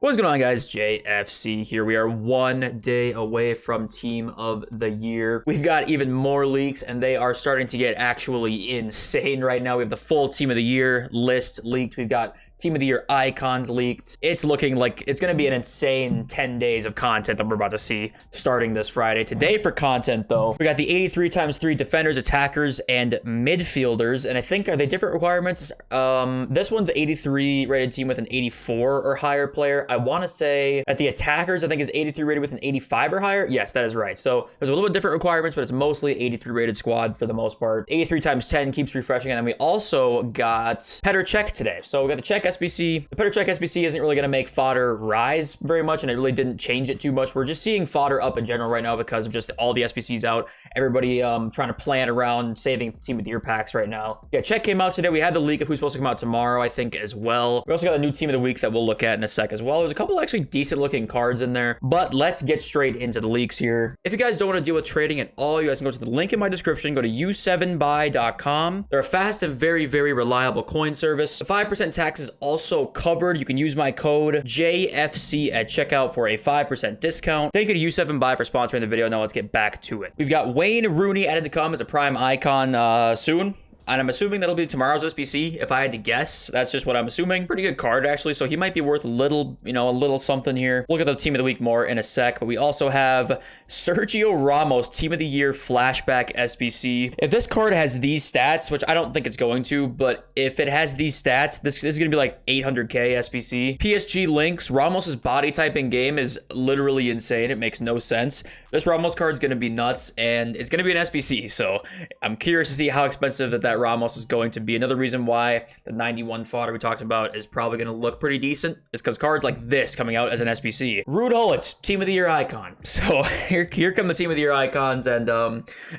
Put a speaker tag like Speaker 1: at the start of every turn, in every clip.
Speaker 1: What's going on, guys? JFC here. We are 1 day away from Team of the Year. We've got even more leaks, and they are starting to get actually insane right now. We have the full Team of the Year list leaked. We've got Team of the Year icons leaked. It's looking like it's going to be an insane 10 days of content that we're about to see starting this Friday. Today for content, though, we got the 83x3 defenders, attackers, and midfielders. And I think, are they different requirements? This one's 83 rated team with an 84 or higher player. I want to say that the attackers, I think, is 83 rated with an 85 or higher. Yes, that is right. So there's a little bit different requirements, but it's mostly 83 rated squad for the most part. 83x10 keeps refreshing. And then we also got Petr Cech today. So we got the Czech SBC. The Petr Cech SBC isn't really going to make Fodder rise very much, and it really didn't change it too much. We're just seeing Fodder up in general right now because of just all the SBCs out. Everybody trying to plan around saving Team of the Year packs right now. Yeah, Czech came out today. We had the leak of who's supposed to come out tomorrow, I think, as well. We also got a new Team of the Week that we'll look at in a sec as well. There's a couple actually decent looking cards in there, but let's get straight into the leaks here. If you guys don't want to deal with trading at all, you guys can go to the link in my description. Go to u7buy.com. They're a fast and very, very reliable coin service. The 5% tax is also covered. You can use my code JFC at checkout for a 5% discount. Thank you to U7Buy for sponsoring the video. Now let's get back to it. We've got Wayne Rooney added to come as a prime icon soon. And I'm assuming that'll be tomorrow's SBC, if I had to guess. That's just what I'm assuming. Pretty good card, actually, so he might be worth a little, a little something here. Look at the Team of the Week more in a sec, but we also have Sergio Ramos, Team of the Year Flashback SBC. If this card has these stats, which I don't think it's going to, but if it has these stats, this is going to be like 800k SBC. PSG links, Ramos's body type in game is literally insane. It makes no sense. This Ramos card is going to be nuts, and it's going to be an SBC, so I'm curious to see how expensive that Ramos is going to be. Another reason why the 91 fodder we talked about is probably going to look pretty decent is because cards like this coming out as an SBC. Ruud Gullit, Team of the Year icon. So here come the Team of the Year icons, and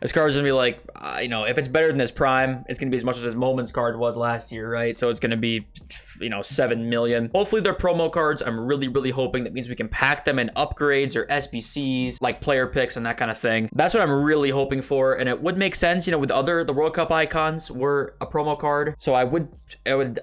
Speaker 1: this card is going to be like, if it's better than this prime, it's going to be as much as his Moments card was last year, right? So it's going to be, 7 million. Hopefully they're promo cards. I'm really, really hoping that means we can pack them in upgrades or SBCs, like player picks and that kind of thing. That's what I'm really hoping for, and it would make sense, with the World Cup icons were a promo card, so I would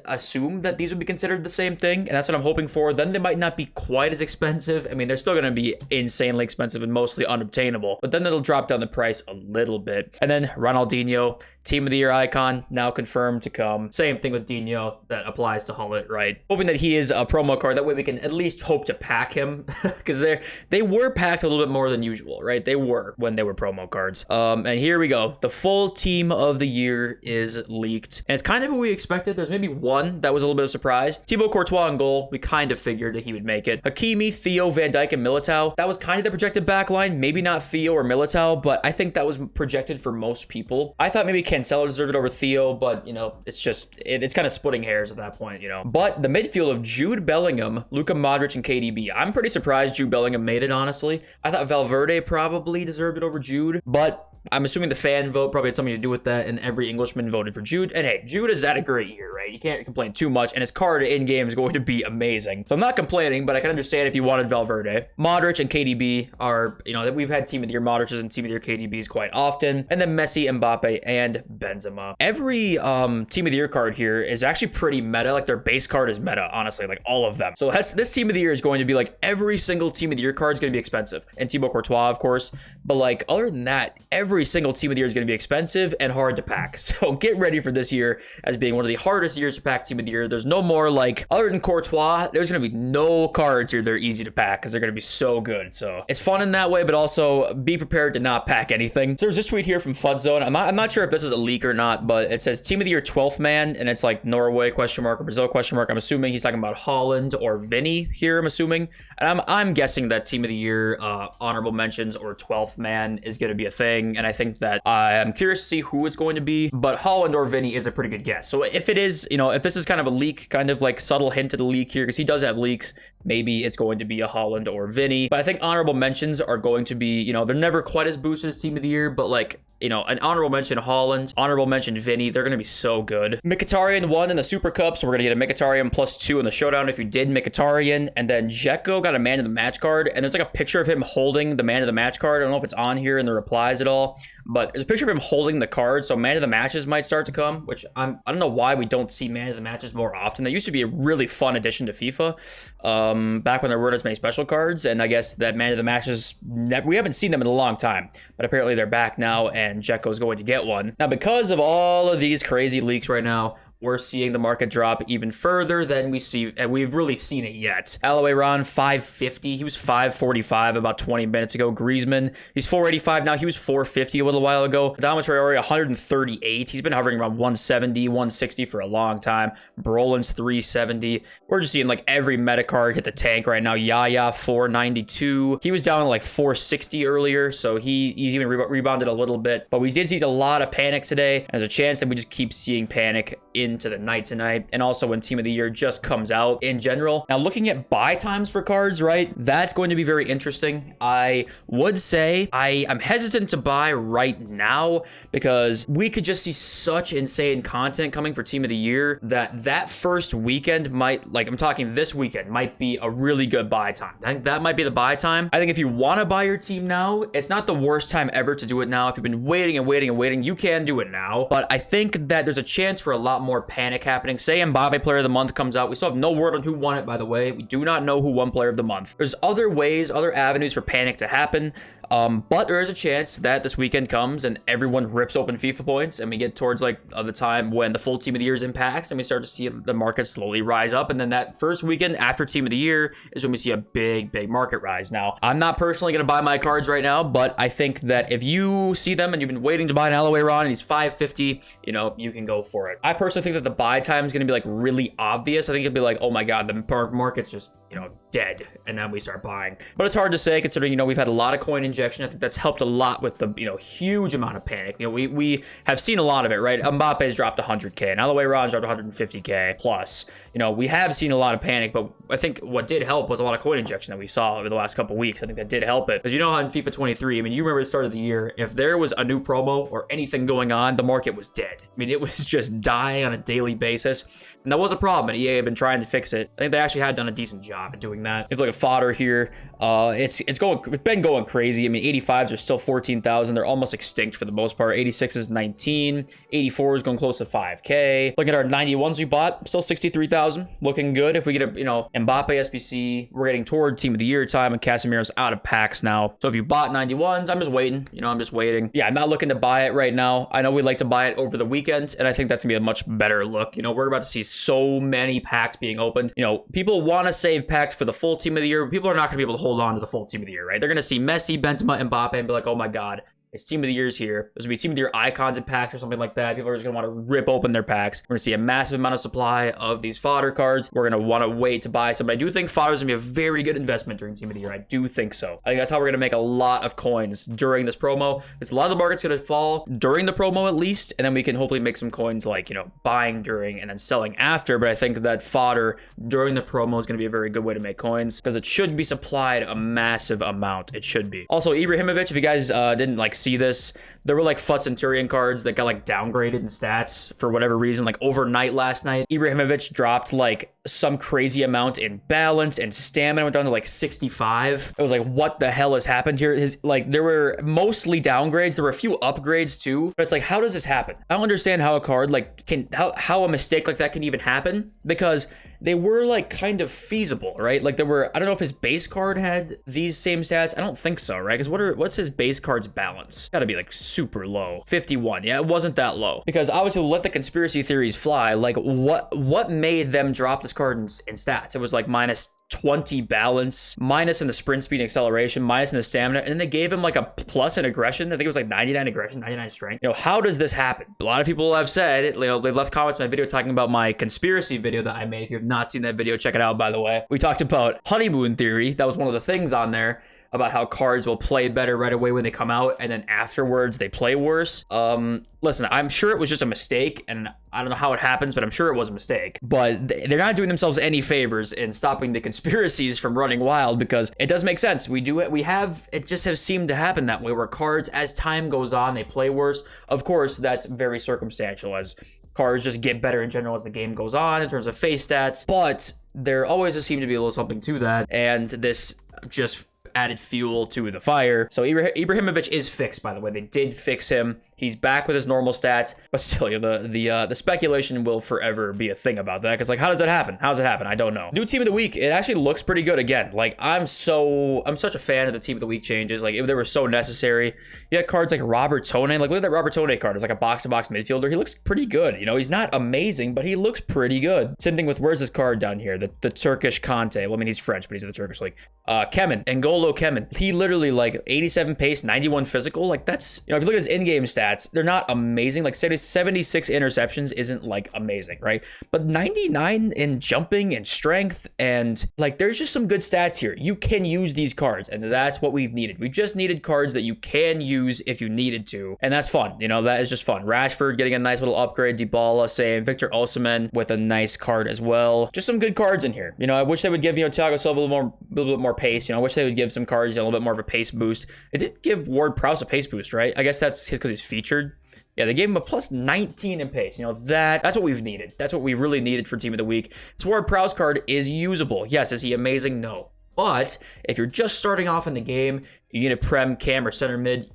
Speaker 1: assume that these would be considered the same thing, and that's what I'm hoping for. Then they might not be quite as expensive. I mean, they're still going to be insanely expensive and mostly unobtainable, but then it'll drop down the price a little bit. And then Ronaldinho, Team of the Year icon, now confirmed to come. Same thing with Dino that applies to Gullit, right? Hoping that he is a promo card. That way we can at least hope to pack him, because they were packed a little bit more than usual, right? They were when they were promo cards. And here we go. The full Team of the Year is leaked, and it's kind of what we expected. There's maybe one that was a little bit of a surprise. Thibaut Courtois in goal. We kind of figured that he would make it. Hakimi, Theo, Van Dijk, and Militao. That was kind of the projected backline. Maybe not Theo or Militao, but I think that was projected for most people. I thought maybe Cancelo deserved it over Theo, but it's just it's kind of splitting hairs at that point, But the midfield of Jude Bellingham, Luka Modric, and KDB. I'm pretty surprised Jude Bellingham made it, honestly. I thought Valverde probably deserved it over Jude, but I'm assuming the fan vote probably had something to do with that, and every Englishman voted for Jude. And hey, Jude has had a great year, right? You can't complain too much, and his card in-game is going to be amazing. So I'm not complaining, but I can understand if you wanted Valverde. Modric and KDB are, that we've had Team of the Year Modric's and Team of the Year KDB's quite often. And then Messi, Mbappe, and Benzema. Every Team of the Year card here is actually pretty meta. Like, their base card is meta, honestly, like all of them. So this Team of the Year is going to be like every single Team of the Year card is going to be expensive. And Thibaut Courtois, of course. But like, other than that, every single Team of the Year is going to be expensive and hard to pack. So get ready for this year as being one of the hardest years to pack Team of the Year. There's no more, like, other than Courtois, there's going to be no cards here that are easy to pack because they're going to be so good. So it's fun in that way, but also be prepared to not pack anything. So there's this tweet here from FUDZone. I'm not sure if this is a leak or not, but it says Team of the Year 12th man, and it's like Norway question mark or Brazil question mark. I'm assuming he's talking about Holland or Vinny here, I'm assuming. And I'm guessing that Team of the Year honorable mentions or 12th man is going to be a thing, and I think that I'm curious to see who it's going to be, but Holland or Vinny is a pretty good guess. So if it is, if this is kind of a leak, kind of like subtle hint of the leak here, because he does have leaks, maybe it's going to be a Holland or Vinny. But I think honorable mentions are going to be, they're never quite as boosted as Team of the Year, but like, an honorable mention Holland, honorable mention Vinny, they're going to be so good. Mkhitaryan won in the Super Cup, so we're going to get a Mkhitaryan +2 in the showdown if you did Mkhitaryan. And then Dzeko got a man of the match card, and there's like a picture of him holding the man of the match card. I don't know if it's on here in the replies at all. but there's a picture of him holding the card, so man of the matches might start to come, which I don't know why we don't see man of the matches more often. They used to be a really fun addition to FIFA, back when there weren't as many special cards, and I guess that man of the matches, we haven't seen them in a long time, but apparently they're back now, and Dzeko's going to get one. Now, because of all of these crazy leaks right now, we're seeing the market drop even further than we've really seen it yet. Aloe 550. He was 545 about 20 minutes ago. Griezmann, he's 485 now. He was 450 a little while ago. Adama Traore, 138. He's been hovering around 170, 160 for a long time. Brolin's 370. We're just seeing like every meta card hit the tank right now. Yaya, 492. He was down to like 460 earlier, so he's even rebounded a little bit. But we did see a lot of panic today. And there's a chance that we just keep seeing panic into the night tonight, and also when Team of the Year just comes out in general. Now, looking at buy times for cards, right, that's going to be very interesting. I would say I'm hesitant to buy right now because we could just see such insane content coming for Team of the Year that first weekend might, like I'm talking this weekend, might be a really good buy time. I think that might be the buy time. I think if you want to buy your team now, it's not the worst time ever to do it now. If you've been waiting and waiting and waiting, you can do it now, but I think that there's a chance for a lot more panic happening. Say Mbappe Player of the Month comes out. We still have no word on who won it, by the way. We do not know who won Player of the Month. There's other ways, other avenues for panic to happen. But there is a chance that this weekend comes and everyone rips open FIFA points and we get towards like the time when the full Team of the Year is in packs and we start to see the market slowly rise up. And then that first weekend after Team of the Year is when we see a big market rise. Now, I'm not personally going to buy my cards right now, but I think that if you see them and you've been waiting to buy an Aloe and he's 550, you know, you can go for it. I personally think that the buy time is going to be like really obvious. I think it'll be like, oh my God, the market's just, you know, dead. And then we start buying. But it's hard to say considering, you know, we've had a lot of coin injection. I think that's helped a lot with the, you know, huge amount of panic. You know, we have seen a lot of it, right? Mbappe's dropped 100K and Aloe dropped 150K plus. You know, we have seen a lot of panic, but I think what did help was a lot of coin injection that we saw over the last couple weeks. I think that did help it. Because you know how in FIFA 23, I mean, you remember the start of the year, if there was a new promo or anything going on, the market was dead. I mean, it was just dying on a daily basis. And that was a problem, and EA had been trying to fix it. I think they actually had done a decent job at doing that. If you look at Fodder here, it's been going crazy. I mean, 85s are still 14,000. They're almost extinct for the most part. 86 is 19. 84 is going close to 5K. Looking at our 91s we bought, still 63,000. Looking good. If we get a, you know, Mbappe SBC, we're getting toward Team of the Year time, and Casemiro's out of packs now. So if you bought 91s, I'm just waiting. You know, I'm just waiting. Yeah, I'm not looking to buy it right now. I know we'd like to buy it over the weekend, and I think that's gonna be a much better look. You know, we're about to see so many packs being opened. You know, people want to save packs for the full Team of the Year, but people are not going to be able to hold on to the full Team of the Year, right? They're going to see Messi, Benzema, Mbappe and be like, oh my God, it's Team of the Year's here. There's going to be Team of the Year icons and packs or something like that. People are just going to want to rip open their packs. We're going to see a massive amount of supply of these fodder cards. We're going to want to wait to buy some. But I do think fodder is going to be a very good investment during Team of the Year. I do think so. I think that's how we're going to make a lot of coins during this promo. It's a lot of the market's going to fall during the promo at least. And then we can hopefully make some coins like, you know, buying during and then selling after. But I think that fodder during the promo is going to be a very good way to make coins because it should be supplied a massive amount. It should be. Also, Ibrahimovic, if you guys didn't like see this, there were like FUT Centurion cards that got like downgraded in stats for whatever reason. Like overnight last night, Ibrahimovic dropped like some crazy amount in balance and stamina, went down to like 65. It was like, what the hell has happened here? His like there were mostly downgrades. There were a few upgrades too, but it's like, how does this happen? I don't understand how a card like how a mistake like that can even happen because they were like kind of feasible, right? Like there were, I don't know if his base card had these same stats. I don't think so, right? Because what's his base card's balance? Gotta be like super low. 51. Yeah, it wasn't that low. Because obviously let the conspiracy theories fly. Like what made them drop this card in stats? It was like minus 20 balance, minus in the sprint speed and acceleration, minus in the stamina, and then they gave him like a plus in aggression. I think it was like 99 aggression, 99 strength. You know, how does this happen? A lot of people have said it, you know, they've left comments in my video talking about my conspiracy video that I made. If you have not seen that video, check it out, by the way. We talked about honeymoon theory. That was one of the things on there about how cards will play better right away when they come out, and then afterwards they play worse. Listen, I'm sure it was just a mistake, and I don't know how it happens, but I'm sure it was a mistake. But they're not doing themselves any favors in stopping the conspiracies from running wild because it does make sense. We do it. It just has seemed to happen that way where cards, as time goes on, they play worse. Of course, that's very circumstantial as cards just get better in general as the game goes on in terms of face stats, but there always does seem to be a little something to that, and this just added fuel to the fire. So Ibrahimovic is fixed, by the way. They did fix him. He's back with his normal stats, but still, the speculation will forever be a thing about that. Because like, how does that happen? How does it happen? I don't know. New team of the week. It actually looks pretty good again. Like I'm such a fan of the team of the week changes. Like they were so necessary. You had cards like Robert Tone. Like look at that Robert Tone card. It's like a box-to-box midfielder. He looks pretty good. You know, he's not amazing, but he looks pretty good. Same thing with where's this card down here? The Turkish Conte. Well, I mean he's French, but he's in the Turkish league. Kemen, N'Golo Kemen. He literally like 87 pace, 91 physical. Like that's, you know, if you look at his in-game stats, they're not amazing. Like 76 interceptions isn't like amazing, right? But 99 in jumping and strength, and like there's just some good stats here. You can use these cards, and that's what we've needed. We just needed cards that you can use if you needed to, and that's fun. You know, that is just fun. Rashford getting a nice little upgrade. Dybala, same. Victor Osimhen with a nice card as well. Just some good cards in here. You know, I wish they would give, you know, Thiago Silva a little bit more pace. You know, I wish they would give some cards, you know, a little bit more of a pace boost. It did give Ward-Prowse a pace boost, right? I guess that's because he's featured. Yeah, they gave him a plus 19 in pace. You know, that's what we've needed. That's what we really needed for Team of the Week. This Ward-Prowse card is usable. Yes, is he amazing? No. But if you're just starting off in the game, you need a Prem, Cam, or center mid,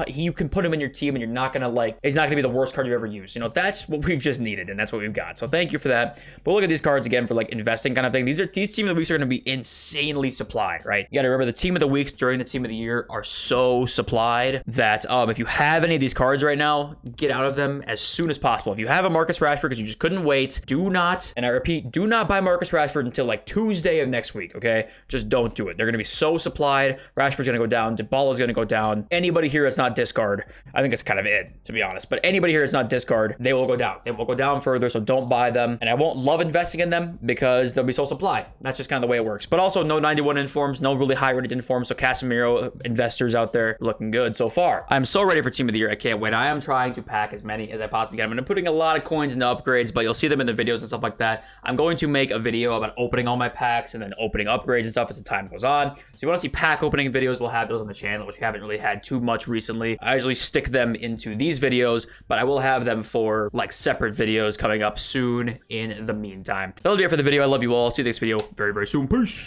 Speaker 1: you can put him in your team and you're not gonna like, he's not gonna be the worst card you ever used. You know, that's what we've just needed and that's what we've got. So thank you for that. But look at these cards again for like investing kind of thing. These team of the weeks are gonna be insanely supplied, right? You gotta remember the team of the weeks during the team of the year are so supplied that if you have any of these cards right now, get out of them as soon as possible. If you have a Marcus Rashford because you just couldn't wait, do not, and I repeat, do not buy Marcus Rashford until like Tuesday of next week, okay? Just don't do it. They're gonna be so supplied. Rashford's gonna go down. Dybala's gonna go down. Anybody here that's not discard, I think it's kind of it, to be honest. But anybody here that's not discard, they will go down. They will go down further, so don't buy them. And I won't love investing in them because they'll be so supplied. That's just kind of the way it works. But also, no 91 informs, no really high-rated informs. So Casemiro investors out there looking good so far. I'm so ready for Team of the Year. I can't wait. I am trying to pack as many as I possibly can. I'm putting a lot of coins into upgrades, but you'll see them in the videos and stuff like that. I'm going to make a video about opening all my packs and then opening upgrades and stuff as the time goes on. So if you want to see pack opening videos, we'll have those on the channel, which we haven't really had too much recently. I usually stick them into these videos, but I will have them for like separate videos coming up soon in the meantime. That'll be it for the video. I love you all. See you next video very, very soon. Peace.